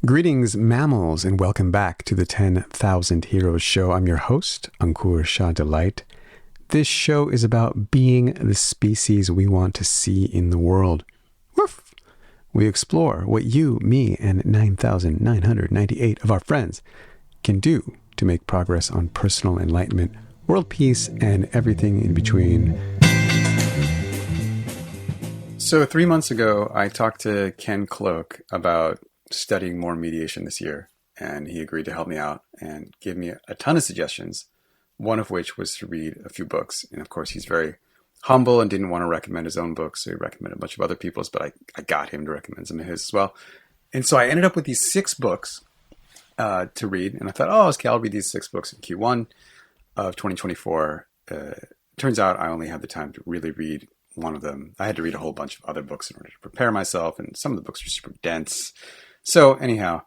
Greetings, mammals, and welcome back to the 10,000 Heroes Show. I'm your host, Ankur Shah Delight. This show is about being the species we want to see in the world. Woof! We explore what you, me, and 9,998 of our friends can do to make progress on personal enlightenment, world peace, and everything in between. So 3 months ago, I talked to Ken Cloak about studying more mediation this year, and he agreed to help me out and give me a ton of suggestions, one of which was to read a few books. And of course, he's very humble and didn't want to recommend his own books, so he recommended a bunch of other people's, but I got him to recommend some of his as well. And so I ended up with these 6 books to read, and I thought, okay, I'll read these 6 books in Q1 of 2024. Turns out I only had the time to really read one of them. I had to read a whole bunch of other books in order to prepare myself, and some of the books were super dense. So anyhow,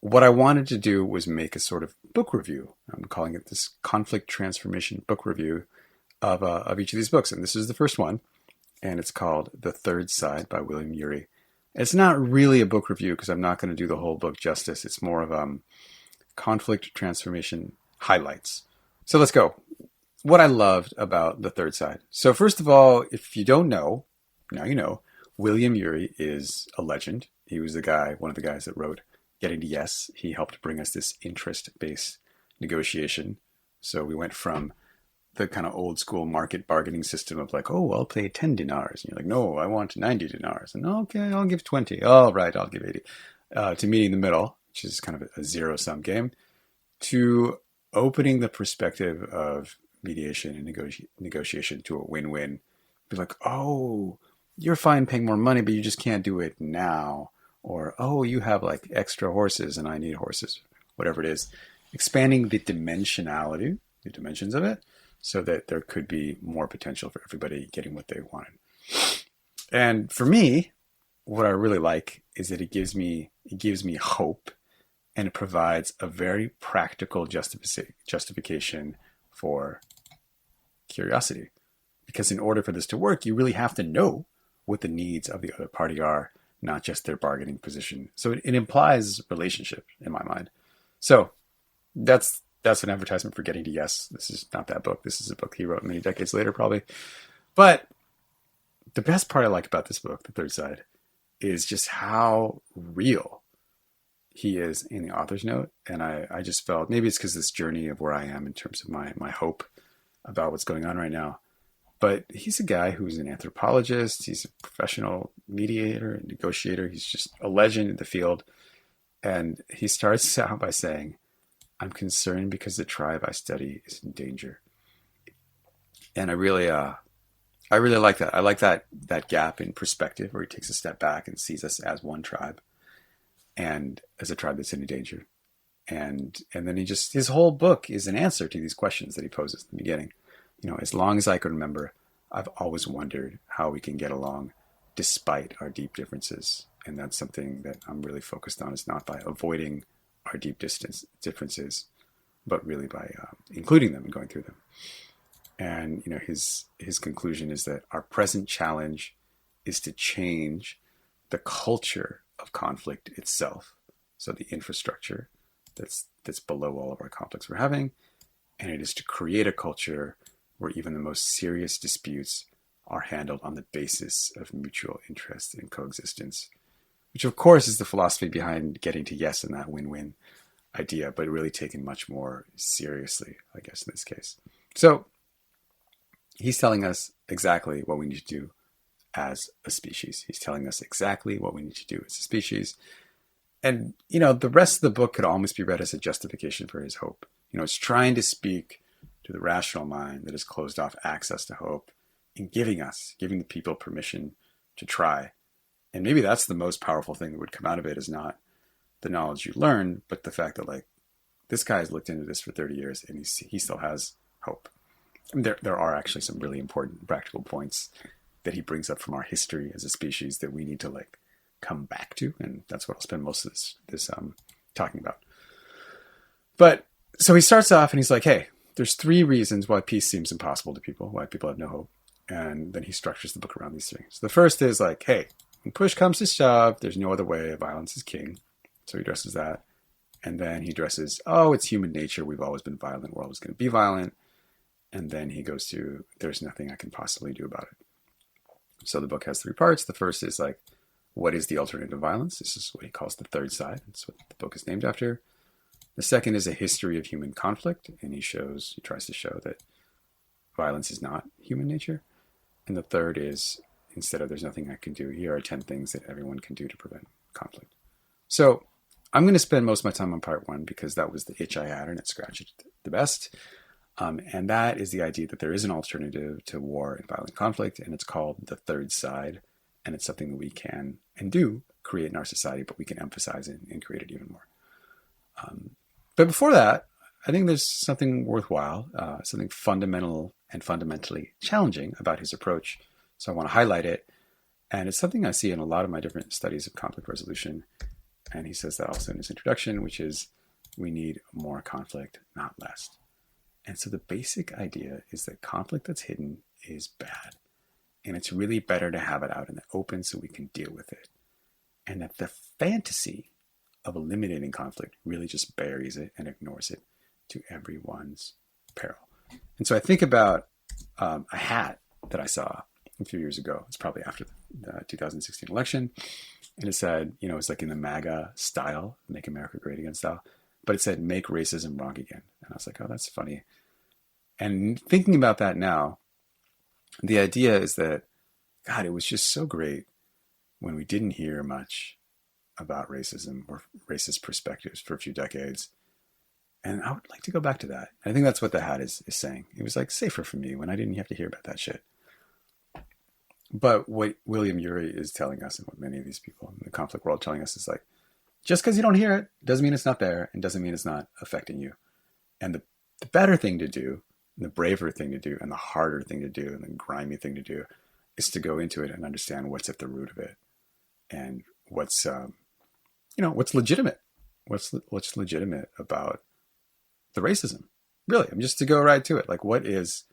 what I wanted to do was make a sort of book review. I'm calling it this conflict transformation book review of each of these books. And this is the first one, and it's called The Third Side by William Ury. It's not really a book review because I'm not going to do the whole book justice. It's more of conflict transformation highlights. So let's go. What I loved about The Third Side. So first of all, if you don't know, now you know, William Ury is a legend. He was one of the guys that wrote Getting to Yes. He helped bring us this interest-based negotiation. So we went from the kind of old school market bargaining system of like, I'll pay 10 dinars. And you're like, no, I want 90 dinars. And okay, I'll give 20. All right, I'll give 80. To meeting in the middle, which is kind of a zero-sum game, to opening the perspective of mediation and negotiation to a win-win. Be like, you're fine paying more money, but you just can't do it now. Or, you have like extra horses and I need horses, whatever it is. Expanding the dimensionality, the dimensions of it, so that there could be more potential for everybody getting what they wanted. And for me, what I really like is that it gives me hope, and it provides a very practical justification for curiosity. Because in order for this to work, you really have to know what the needs of the other party are, not just their bargaining position. So it implies relationship in my mind. So that's an advertisement for Getting to Yes. This is not that book. This is a book he wrote many decades later, probably. But the best part I like about this book, The Third Side, is just how real he is in the author's note. And I just felt, maybe it's because this journey of where I am in terms of my hope about what's going on right now. But he's a guy who's an anthropologist. He's a professional mediator and negotiator. He's just a legend in the field. And he starts out by saying, I'm concerned because the tribe I study is in danger. And I really like that. I like that gap in perspective where he takes a step back and sees us as one tribe and as a tribe that's in danger. And then his whole book is an answer to these questions that he poses in the beginning. As long as I can remember, I've always wondered how we can get along despite our deep differences. And that's something that I'm really focused on, is not by avoiding our deep differences, but really by including them and going through them. And, his conclusion is that our present challenge is to change the culture of conflict itself. So the infrastructure that's below all of our conflicts we're having. And it is to create a culture where even the most serious disputes are handled on the basis of mutual interest and coexistence, which of course is the philosophy behind Getting to Yes and that win-win idea, but really taken much more seriously, I guess, in this case. So he's telling us exactly what we need to do as a species. He's telling us exactly what we need to do as a species. And, the rest of the book could almost be read as a justification for his hope. It's trying to speak to the rational mind that has closed off access to hope, and giving the people permission to try. And maybe that's the most powerful thing that would come out of it, is not the knowledge you learn, but the fact that this guy has looked into this for 30 years and he still has hope. I mean, there are actually some really important practical points that he brings up from our history as a species that we need to come back to. And that's what I'll spend most of this talking about. But so he starts off and he's like, hey, there's 3 reasons why peace seems impossible to people, why people have no hope. And then he structures the book around these 3. So the first is hey, when push comes to shove, there's no other way, violence is king. So he addresses that. And then he addresses, oh, it's human nature. We've always been violent. We're always going to be violent. And then he goes to, there's nothing I can possibly do about it. So the book has three parts. The first is like, what is the alternative to violence? This is what he calls the third side. That's what the book is named after. The second is a history of human conflict. And he tries to show that violence is not human nature. And the third is, instead of there's nothing I can do, here are 10 things that everyone can do to prevent conflict. So I'm going to spend most of my time on part one because that was the itch I had and it scratched it the best. And that is the idea that there is an alternative to war and violent conflict, and it's called the third side. And it's something that we can and do create in our society, but we can emphasize it and create it even more. But before that, I think there's something worthwhile, something fundamental and fundamentally challenging about his approach. So I want to highlight it. And it's something I see in a lot of my different studies of conflict resolution. And he says that also in his introduction, which is we need more conflict, not less. And so the basic idea is that conflict that's hidden is bad. And it's really better to have it out in the open so we can deal with it. And that the fantasy of eliminating conflict really just buries it and ignores it to everyone's peril. And so I think about a hat that I saw a few years ago. It's probably after the 2016 election. And it said, it's like in the MAGA style, Make America Great Again style. But it said, make racism wrong again. And I was like, oh, that's funny. And thinking about that now, the idea is that, God, it was just so great when we didn't hear much about racism or racist perspectives for a few decades. And I would like to go back to that. I think that's what the hat is saying. It was like safer for me when I didn't have to hear about that shit. But what William Ury is telling us, and what many of these people in the conflict world telling us, is like, just because you don't hear it doesn't mean it's not there and doesn't mean it's not affecting you. And the better thing to do, and the braver thing to do, and the harder thing to do, and the grimy thing to do is to go into it and understand what's at the root of it and what's legitimate. What's legitimate about the racism? Really, I'm just to go right to it. Like, what is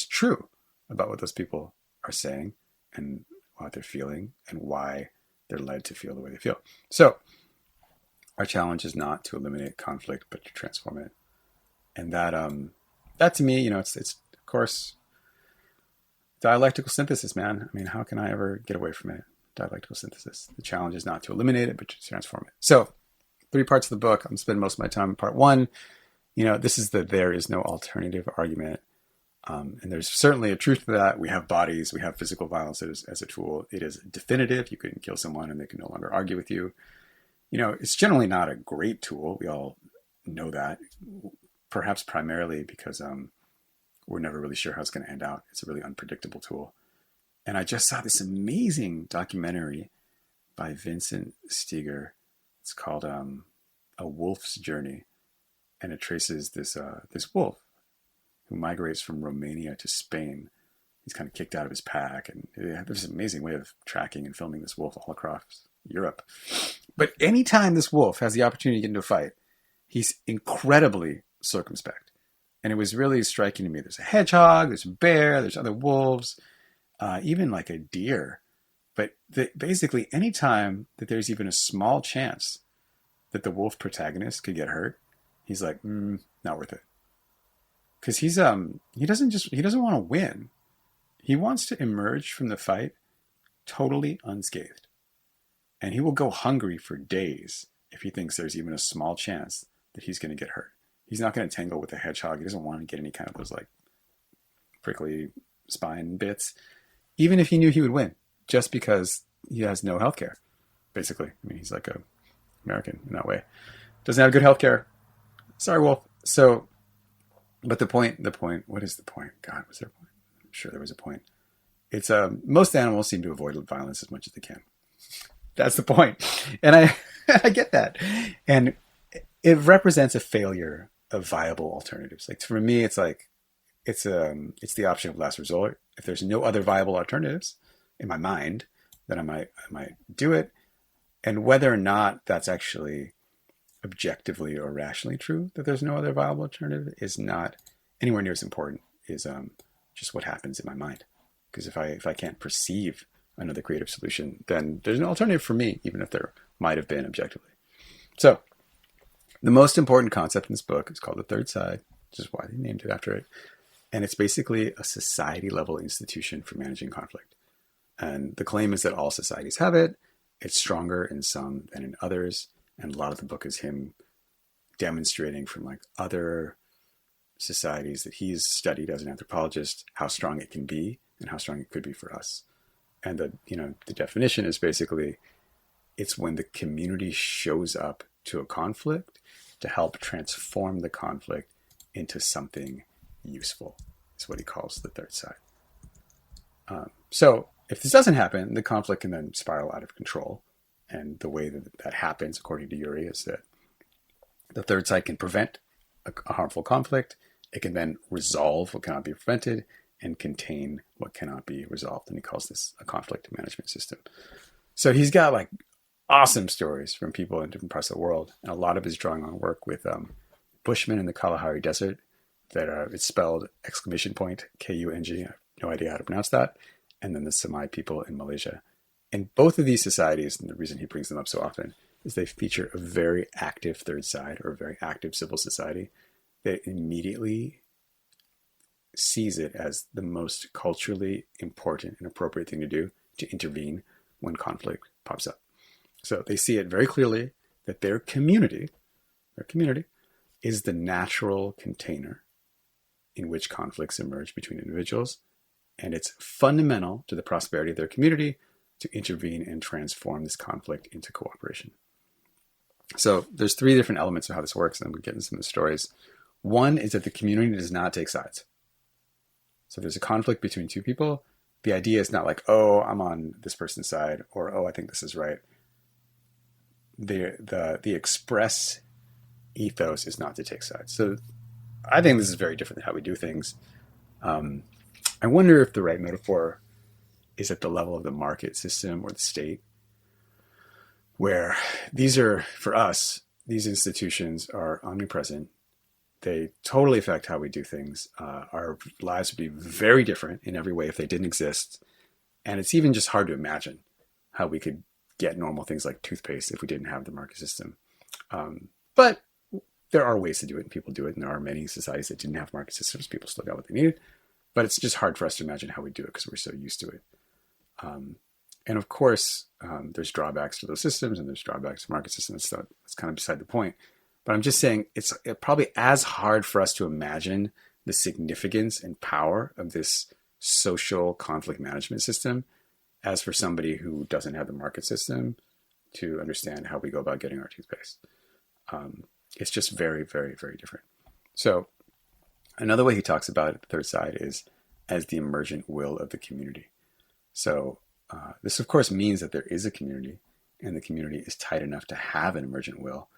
true about what those people are saying and what they're feeling and why they're led to feel the way they feel. So our challenge is not to eliminate conflict, but to transform it. And that to me, it's of course dialectical synthesis, man. I mean, how can I ever get away from it? Dialectical synthesis. The challenge is not to eliminate it, but to transform it. So 3 parts of the book. I'm spending most of my time in part 1. This is the there is no alternative argument. And there's certainly a truth to that. We have bodies, we have physical violence as a tool. It is definitive. You can kill someone and they can no longer argue with you. It's generally not a great tool. We all know that, perhaps primarily because we're never really sure how it's going to end out. It's a really unpredictable tool. And I just saw this amazing documentary by Vincent Steger. It's called A Wolf's Journey. And it traces this wolf who migrates from Romania to Spain. He's kind of kicked out of his pack. And there's an amazing way of tracking and filming this wolf all across Europe. But anytime this wolf has the opportunity to get into a fight, he's incredibly circumspect. And it was really striking to me. There's a hedgehog, there's a bear, there's other wolves, even like a deer. But basically, anytime that there's even a small chance that the wolf protagonist could get hurt, he's like, not worth it. Because he doesn't want to win. He wants to emerge from the fight totally unscathed. And he will go hungry for days if he thinks there's even a small chance that he's going to get hurt. He's not going to tangle with a hedgehog. He doesn't want to get any kind of those like prickly spine bits, even if he knew he would win, just because he has no health care, basically. I mean, he's like a American in that way. Doesn't have good health care. Sorry, wolf. So, but the point, what is the point? God, was there a point? I'm sure there was a point. It's, most animals seem to avoid violence as much as they can. That's the point. And I get that. And it represents a failure of viable alternatives. Like for me, it's like, it's the option of last resort. If there's no other viable alternatives in my mind, then I might do it. And whether or not that's actually objectively or rationally true, that there's no other viable alternative, is not anywhere near as important as just what happens in my mind. Because if I can't perceive another creative solution, then there's no alternative for me, even if there might have been objectively. So the most important concept in this book is called the third side, which is why they named it after it. And it's basically a society level institution for managing conflict. And the claim is that all societies have it. It's stronger in some than in others. And a lot of the book is him demonstrating from like other societies that he's studied as an anthropologist, how strong it can be and how strong it could be for us. And the definition is basically, it's when the community shows up to a conflict to help transform the conflict into something useful. Is what he calls the third side. So if this doesn't happen, the conflict can then spiral out of control. And the way that happens, according to Yuri, is that the third side can prevent a harmful conflict. It can then resolve what cannot be prevented and contain what cannot be resolved. And he calls this a conflict management system. So he's got like awesome stories from people in different parts of the world. And a lot of his drawing on work with Bushmen in the Kalahari Desert that it's spelled !! Kung. I have no idea how to pronounce that. And then the Semai people in Malaysia. And both of these societies, and the reason he brings them up so often, is they feature a very active third side or a very active civil society that immediately sees it as the most culturally important and appropriate thing to do to intervene when conflict pops up. So they see it very clearly that their community is the natural container in which conflicts emerge between individuals. And it's fundamental to the prosperity of their community to intervene and transform this conflict into cooperation. So there's three different elements of how this works, and then we'll get into some of the stories. One is that the community does not take sides. So there's a conflict between two people. The idea is not like, oh, I'm on this person's side, or oh, I think this is right. The express ethos is not to take sides. So I think this is very different than how we do things. I wonder if the right metaphor is at the level of the market system or the state, where these are, for us, these institutions are omnipresent. They totally affect how we do things. Our lives would be very different in every way if they didn't exist. And it's even just hard to imagine how we could get normal things like toothpaste if we didn't have the market system. But there are ways to do it, and people do it. And there are many societies that didn't have market systems. People still got what they needed. But it's just hard for us to imagine how we do it because we're so used to it. And of course, there's drawbacks to those systems and there's drawbacks to market systems. So that's kind of beside the point. But I'm just saying it's probably as hard for us to imagine the significance and power of this social conflict management system as for somebody who doesn't have the market system to understand how we go about getting our toothpaste. It's just very, very, very different. So another way he talks about it, the third side, is as the emergent will of the community. So this, of course, means that there is a community and the community is tight enough to have an emergent will,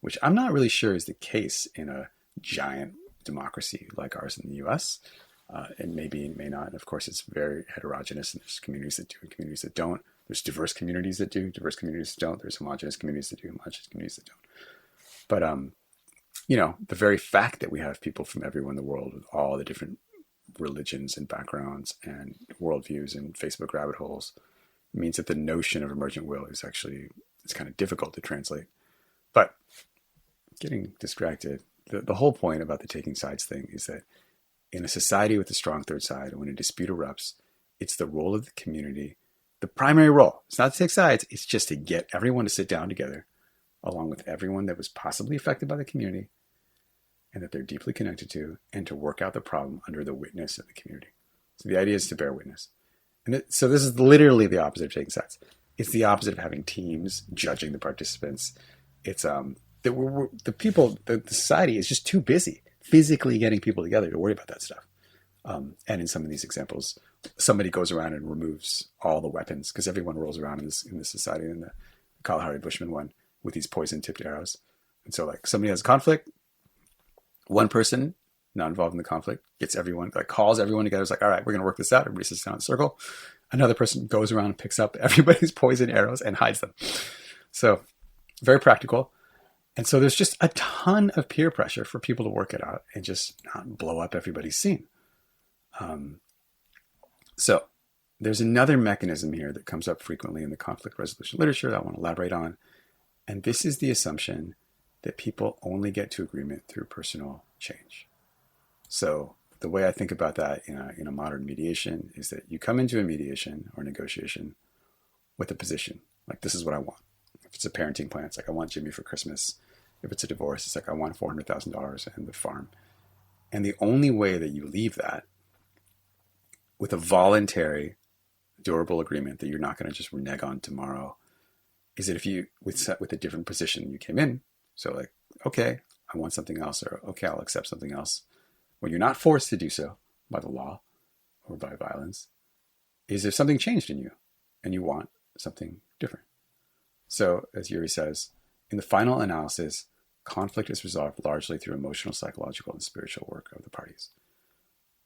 which I'm not really sure is the case in a giant democracy like ours in the US. And maybe it may not. And of course, it's very heterogeneous, and there's communities that do and communities that don't. There's diverse communities that do, diverse communities that don't. There's homogenous communities that do, homogenous communities that don't. But, the very fact that we have people from everywhere in the world with all the different religions and backgrounds and worldviews and Facebook rabbit holes means that the notion of emergent will is actually, it's kind of difficult to translate. But getting distracted, the whole point about the taking sides thing is that in a society with a strong third side, when a dispute erupts, it's the role of the community, the primary role. It's not to take sides, it's just to get everyone to sit down together, along with everyone that was possibly affected by the community and that they're deeply connected to, and to work out the problem under the witness of the community. So the idea is to bear witness. And so this is literally the opposite of taking sides. It's the opposite of having teams judging the participants. It's the society is just too busy physically getting people together to worry about that stuff. And in some of these examples, somebody goes around and removes all the weapons because everyone rolls around in this society, in the Kalahari Bushman one, with these poison-tipped arrows. And so like somebody has a conflict, one person not involved in the conflict gets everyone, like calls everyone together. It's like, all right, we're going to work this out. Everybody sits down in a circle. Another person goes around and picks up everybody's poison arrows and hides them. So very practical. And so there's just a ton of peer pressure for people to work it out and just not blow up everybody's scene. So there's another mechanism here that comes up frequently in the conflict resolution literature that I want to elaborate on. And this is the assumption that people only get to agreement through personal change. So the way I think about that in a modern mediation is that you come into a mediation or negotiation with a position. Like, this is what I want. If it's a parenting plan, it's like, I want Jimmy for Christmas. If it's a divorce, it's like, I want $400,000 and the farm. And the only way that you leave that with a voluntary, durable agreement that you're not going to just renege on tomorrow is that if you set with a different position you came in. So like, okay, I want something else, or okay, I'll accept something else. When you're not forced to do so by the law or by violence, is if something changed in you and you want something different. So as Yuri says, in the final analysis, conflict is resolved largely through emotional, psychological, and spiritual work of the parties,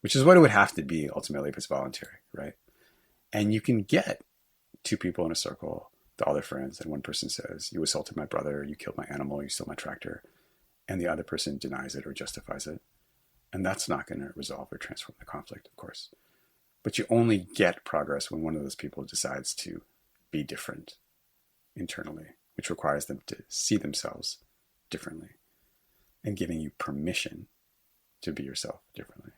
which is what it would have to be ultimately if it's voluntary, right? And you can get two people in a circle, all their friends, and one person says, you assaulted my brother, you killed my animal, you stole my tractor, and the other person denies it or justifies it. And that's not going to resolve or transform the conflict, of course. But you only get progress when one of those people decides to be different internally, which requires them to see themselves differently and giving you permission to be yourself differently.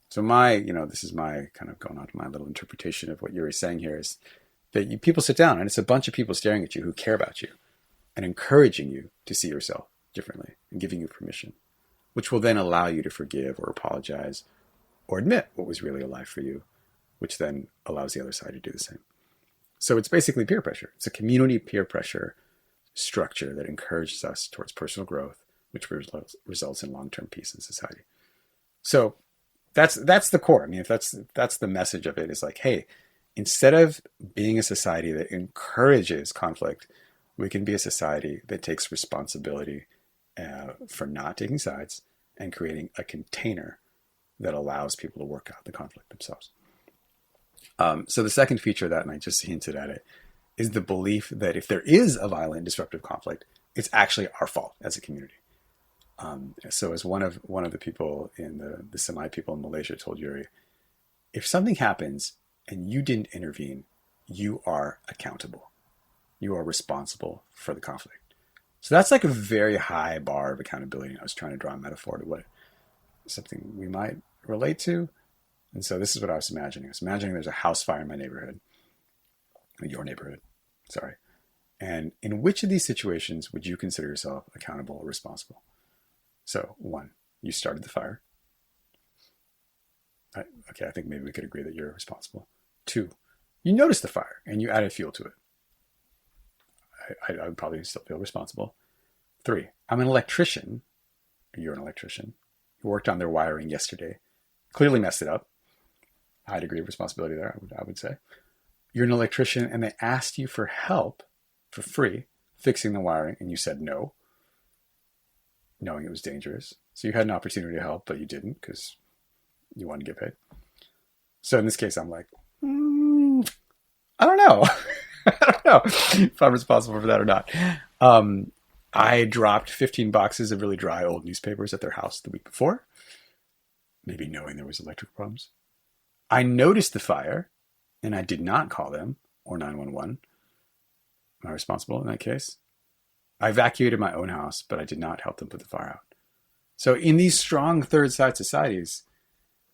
So this is my kind of going on to my little interpretation of what Yuri's saying here is that people sit down and it's a bunch of people staring at you who care about you and encouraging you to see yourself differently and giving you permission, which will then allow you to forgive or apologize or admit what was really alive for you, which then allows the other side to do the same. So it's basically peer pressure. It's a community peer pressure structure that encourages us towards personal growth, which results in long-term peace in society. So that's the core. I mean, if that's the message of it, is like, hey, instead of being a society that encourages conflict, we can be a society that takes responsibility for not taking sides and creating a container that allows people to work out the conflict themselves. So the second feature of that, and I just hinted at it, is the belief that if there is a violent, disruptive conflict, it's actually our fault as a community. So as one of the people in the Semai people in Malaysia told Yuri, if something happens and you didn't intervene, you are accountable. You are responsible for the conflict. So that's like a very high bar of accountability. I was trying to draw a metaphor to what something we might relate to. And so this is what I was imagining. I was imagining there's a house fire in my neighborhood, your neighborhood, sorry. And in which of these situations would you consider yourself accountable or responsible? So 1, you started the fire. Okay, I think maybe we could agree that you're responsible. 2, you noticed the fire and you added fuel to it. I would probably still feel responsible. 3, I'm an electrician. You're an electrician. You worked on their wiring yesterday. Clearly messed it up. High degree of responsibility there, I would say. You're an electrician and they asked you for help for free fixing the wiring and you said no, knowing it was dangerous. So you had an opportunity to help, but you didn't because you wanted to get paid. So in this case, I'm like, I don't know. I don't know if I'm responsible for that or not. I dropped 15 boxes of really dry old newspapers at their house the week before, maybe knowing there was electrical problems. I noticed the fire and I did not call them or 911. Am I responsible in that case? I evacuated my own house, but I did not help them put the fire out. So in these strong third side societies,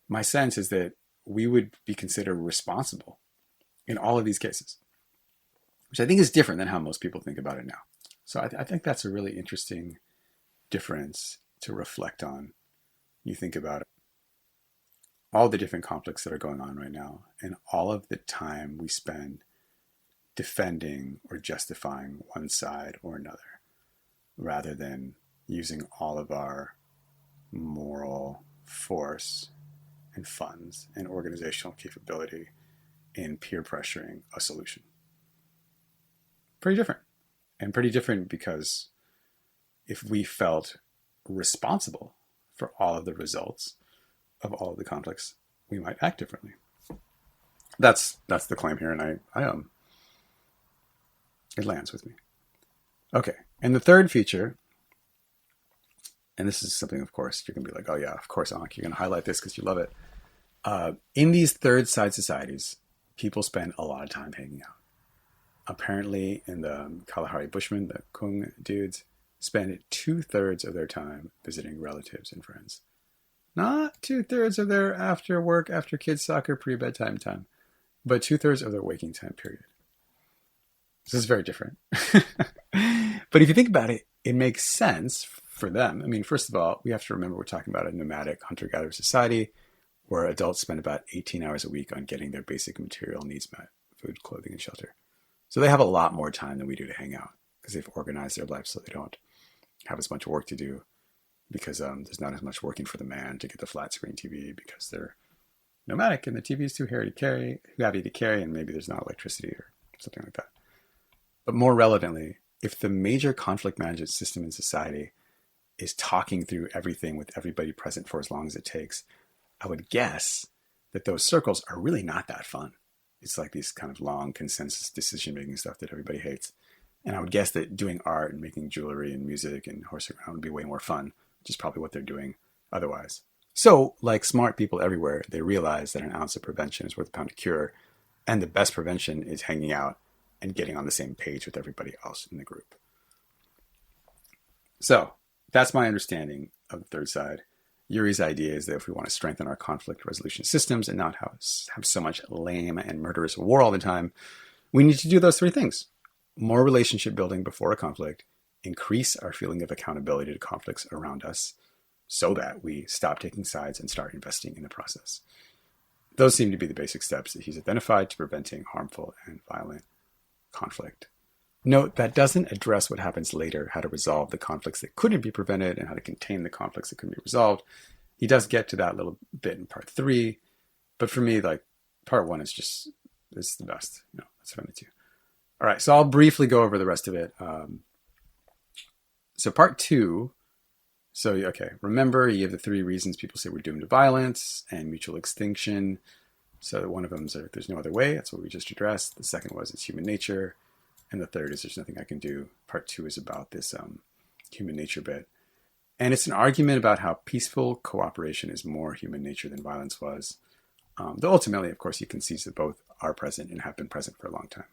my sense is that we would be considered responsible in all of these cases, which I think is different than how most people think about it now. So I think that's a really interesting difference to reflect on. You think about it. All the different conflicts that are going on right now and all of the time we spend defending or justifying one side or another, rather than using all of our moral force and funds and organizational capability in peer pressuring a solution. Pretty different. And pretty different because if we felt responsible for all of the results of all of the conflicts, we might act differently. That's the claim here, and I it lands with me. Okay, and the third feature, and this is something, of course, you're going to be like, oh yeah, of course, Ankh, you're going to highlight this because you love it. In these third side societies, people spend a lot of time hanging out. apparently in the Kalahari Bushmen, the Kung dudes, spend 2/3 of their time visiting relatives and friends. Not 2/3 of their after work, after kids' soccer, pre bedtime time, but 2/3 of their waking time period. This is very different. But if you think about it, it makes sense for them. I mean, first of all, we have to remember we're talking about a nomadic hunter gatherer society where adults spend about 18 hours a week on getting their basic material needs met: food, clothing, and shelter. So they have a lot more time than we do to hang out because they've organized their life so they don't have as much work to do because there's not as much working for the man to get the flat screen TV because they're nomadic and the TV is too heavy to carry, and maybe there's not electricity or something like that. But more relevantly, if the major conflict management system in society is talking through everything with everybody present for as long as it takes, I would guess that those circles are really not that fun. It's like these kind of long consensus decision-making stuff that everybody hates. And I would guess that doing art and making jewelry and music and horsing around would be way more fun, which is probably what they're doing otherwise. So, like smart people everywhere, they realize that an ounce of prevention is worth a pound of cure. And the best prevention is hanging out and getting on the same page with everybody else in the group. So that's my understanding of the third side. Yuri's idea is that if we want to strengthen our conflict resolution systems and not have so much lame and murderous war all the time, we need to do those three things. More relationship building before a conflict, increase our feeling of accountability to conflicts around us so that we stop taking sides and start investing in the process. Those seem to be the basic steps that he's identified to preventing harmful and violent conflict. Note that doesn't address what happens later, how to resolve the conflicts that couldn't be prevented and how to contain the conflicts that couldn't be resolved. He does get to that little bit in part 3, but for me, like, part 1 is the best. That's what I'm into. All right, so I'll briefly go over the rest of it. So part 2, remember you have the 3 reasons people say we're doomed to violence and mutual extinction. So one of them is there's no other way. That's what we just addressed. The second was it's human nature. And the third is there's nothing I can do. Part 2 is about this human nature bit. And it's an argument about how peaceful cooperation is more human nature than violence was. Though ultimately, of course, he concedes that both are present and have been present for a long time.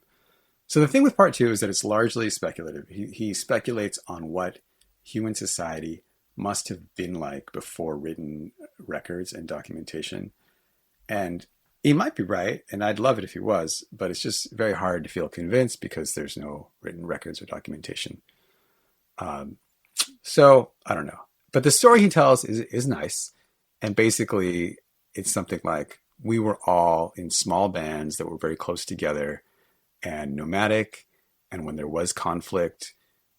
So the thing with part 2 is that it's largely speculative. He speculates on what human society must have been like before written records and documentation. And he might be right, and I'd love it if he was, but it's just very hard to feel convinced because there's no written records or documentation. So I don't know. But the story he tells is nice. And basically, it's something like we were all in small bands that were very close together and nomadic. And when there was conflict,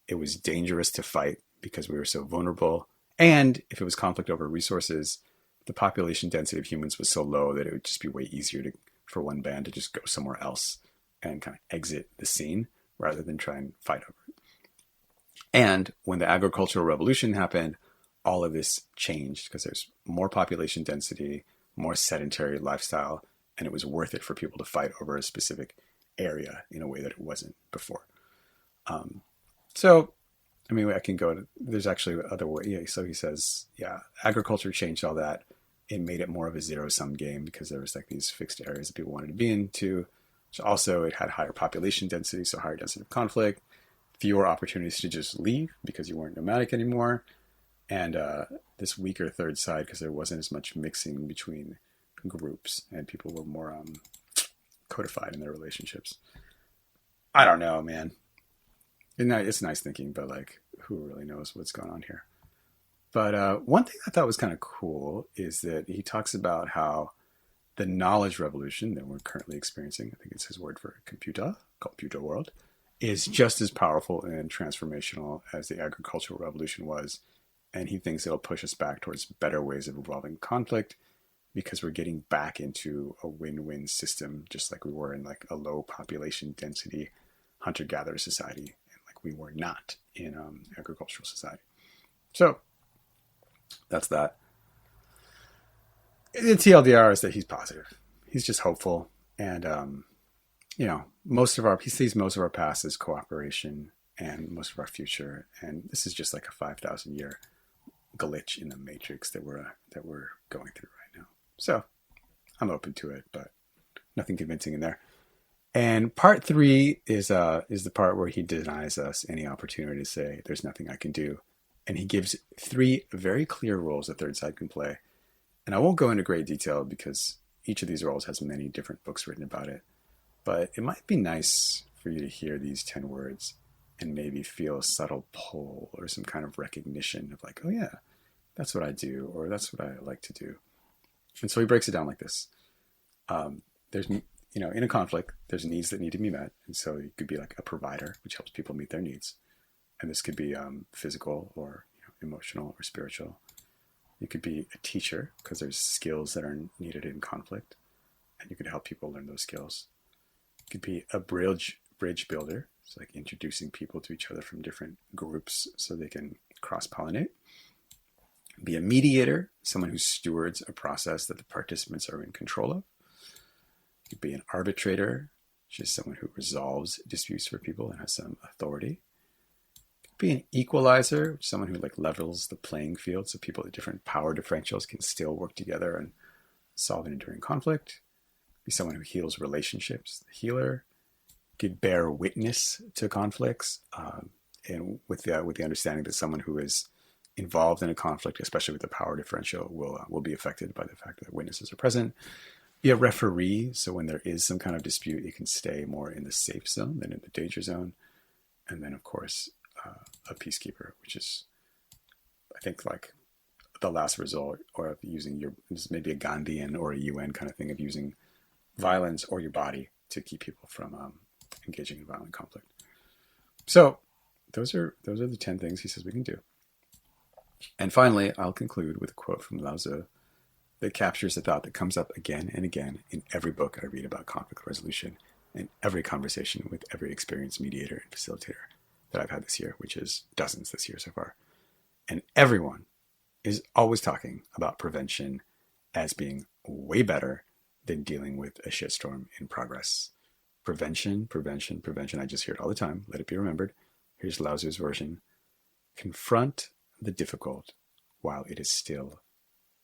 it was dangerous to fight because we were so vulnerable. And if it was conflict over resources, the population density of humans was so low that it would just be way easier for one band to just go somewhere else and kind of exit the scene rather than try and fight over it. And when the agricultural revolution happened, all of this changed because there's more population density, more sedentary lifestyle, and it was worth it for people to fight over a specific area in a way that it wasn't before. I can go to, there's actually other way. Yeah, so he says, agriculture changed all that. It made it more of a zero-sum game because there was like these fixed areas that people wanted to be into. So also it had higher population density, so higher density of conflict, fewer opportunities to just leave because you weren't nomadic anymore, and this weaker third side because there wasn't as much mixing between groups and people were more codified in their relationships. I don't know, man. It's nice thinking, but like, who really knows what's going on here? But one thing I thought was kind of cool is that he talks about how the knowledge revolution that we're currently experiencing, I think it's his word for computer world, is just as powerful and transformational as the agricultural revolution was. And he thinks it'll push us back towards better ways of resolving conflict because we're getting back into a win-win system, just like we were in like a low population density hunter-gatherer society, and like we were not in agricultural society. So that's that. The TLDR is that he's positive. He's just hopeful. And, he sees most of our past as cooperation and most of our future. And this is just like a 5,000 year glitch in the matrix that we're going through right now. So I'm open to it, but nothing convincing in there. And part three is the part where he denies us any opportunity to say there's nothing I can do. And he gives three very clear roles the third side can play. And I won't go into great detail because each of these roles has many different books written about it. But it might be nice for you to hear these 10 words and maybe feel a subtle pull or some kind of recognition of like, oh yeah, that's what I do, or that's what I like to do. And so he breaks it down like this. There's, in a conflict, there's needs that need to be met. And so you could be like a provider, which helps people meet their needs. And this could be physical or emotional or spiritual. You could be a teacher because there's skills that are needed in conflict, and you could help people learn those skills. You could be a bridge builder. It's like introducing people to each other from different groups so they can cross-pollinate. Be a mediator, someone who stewards a process that the participants are in control of. You could be an arbitrator, which is someone who resolves disputes for people and has some authority. You could be an equalizer, which is someone who like levels the playing field so people with different power differentials can still work together and solve an enduring conflict. Be someone who heals relationships, the healer. Could bear witness to conflicts, and with the understanding that someone who is involved in a conflict, especially with the power differential, will be affected by the fact that witnesses are present. Be a referee, so when there is some kind of dispute, you can stay more in the safe zone than in the danger zone. And then, of course, a peacekeeper, which is, I think, like the last resort, or of using maybe a Gandhian or a UN kind of thing of using violence or your body to keep people from engaging in violent conflict. So those are the 10 things he says we can do. And finally, I'll conclude with a quote from Lao Tzu that captures the thought that comes up again and again in every book I read about conflict resolution and every conversation with every experienced mediator and facilitator that I've had this year, which is dozens this year so far. And everyone is always talking about prevention as being way better than dealing with a shitstorm in progress. Prevention, prevention, prevention. I just hear it all the time. Let it be remembered. Here's Lao Tzu's version. Confront the difficult while it is still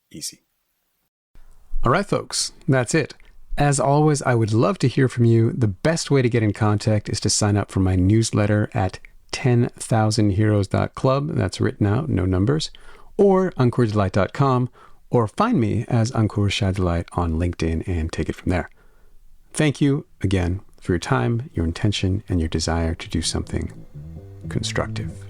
easy. All right, folks, that's it. As always, I would love to hear from you. The best way to get in contact is to sign up for my newsletter at 10,000heroes.club. That's written out, no numbers. Or ankursdelight.com. Or find me as Ankur Shah Delight on LinkedIn and take it from there. Thank you again for your time, your intention, and your desire to do something constructive.